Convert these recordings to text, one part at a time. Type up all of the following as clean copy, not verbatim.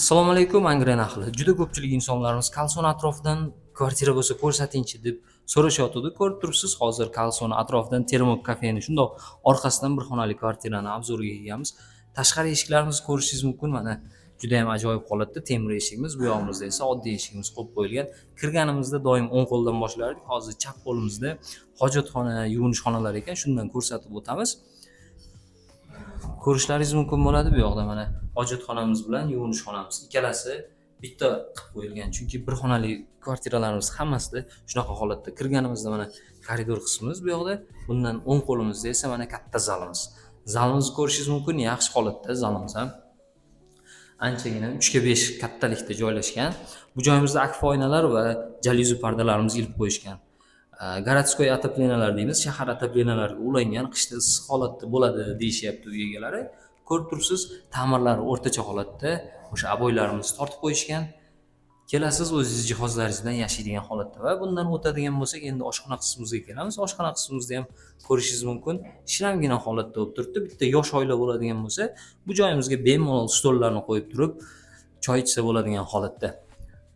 Assalomu alaykum Angren ahli. Juda ko'pchilik insonlarimiz Kalson atrofidan kvartira bo'lsa ko'rsatingchi deb so'rashyotdi. Ko'rib turibsiz, hozir Kalson atrofidan Termok kafeni shundoq orqasidan bir xonali kvartirani obzoriga kelganmiz. Tashqari eshiklarimizni ko'rishingiz mumkin. Mana juda ham ajoyib holatda temir eshigimiz, bu yog'imizda esa oddiy eshigimiz qo'yib qo'yilgan. Kirganimizda doim o'ng qo'ldan boshlardik. Hozir chap qo'limizda hojatxona, yuvinish xonalari ekan, shundan ko'rsatib o'tamiz. Ko'rishlaringiz mumkin bo'ladi bu yoqda mana hojatxonamiz bilan yuvinish xonamiz ikkalasi bitta qilib qo'yilgan. Chunki bir xonali kvartiralarimiz hammasida shunaqa holatda. Kirganimizda mana koridor qismimiz bu yoqda, bundan o'ng qo'limizda esa mana katta zalimiz. Zalimizni ko'rishingiz mumkin, yaxshi holatda zalimiz ham. Anchagina 3 ga 5 kattalikda joylashgan. Bu joyimizda akfa oynalar va jalyuzi pardalarimizni ilib qo'yishgan. Garatskoy otoplenalar deymiz, shahar otoplenalariga ulangan, qishda issiq holatda bo'ladi deyishyapti uy egalari. Ko'rib turibsiz, ta'mirlari o'rtacha holatda, o'sha aboylarimizni tortib qo'yishgan. Kelasiz o'zingiz jihozlaringizdan yashaydigan holatda va bundan o'tadigan bo'lsak, endi oshxona qismimizga kelamiz. Oshxona qismimizda ham ko'rishingiz mumkin, shiramgina holatda bo'lib turibdi. Bitta yosh oila bo'ladigan bo'lsa, bu joyimizga bemalol stollarni qo'yib turib, choy ichsa bo'ladigan holatda.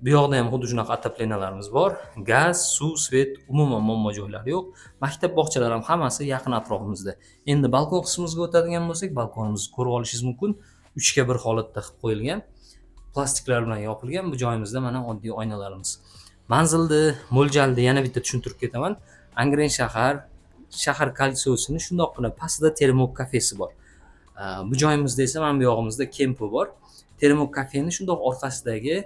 Bu yoqda ham xuddi shunaqa otoplenalarimiz bor. Gaz, suv, svet, umuman muammo joylari yo'q. Maktab, bog'chalar ham hammasi yaqin atrofimizda. Endi balkon qismimizga o'tadigan bo'lsak, balkonimizni ko'rib olishingiz mumkin. 3 ga 1 holatda qilib qo'yilgan. Plastiklar bilan yopilgan. Bu joyimizda mana oddiy oynalarimiz. Manzilni, mo'ljalni yana bitta tushuntirib ketaman. Angren shahar kolsiyosini shundoqqina pastida Termok kafesi bor. Bu joyimizda esa mana bu yog'imizda Kempo bor. Termok kafeni shundoq orqasidagi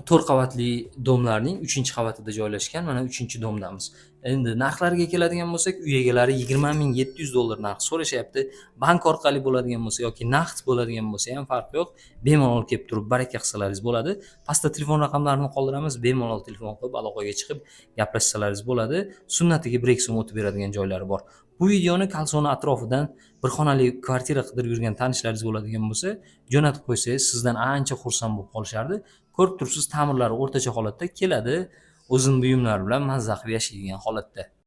4 qavatli domlarning 3-qavatida joylashgan. Mana 3-domdamiz. Endi narxlarga keladigan bo'lsak, uy egalari $20,700 narx so'rashyapti. Bank orqali bo'ladigan bo'lsa yoki naqd bo'ladigan bo'lsa ham farqi yo'q. Bemalol kelib turib baraka qilsalaringiz bo'ladi. Pastda telefon raqamlarini qoldiramiz. Bemalol telefon qilib aloqaga chiqib gaplashsalaringiz bo'ladi. Sunnatiga 1-2 so'm o'tib beradigan joylari bor. Bu videoni Kalson atrofidan bir xonali kvartira qidirib yurgan tanishlaringiz bo'ladigan bo'lsa, jo'natib qo'ysangiz sizdan ancha xursand bo'lib qolishardi. Ko'rib turibsiz, ta'mirlari o'rtacha holatda keladi. O'zim buyumlar bilan mazza qilib yashaydigan holatda.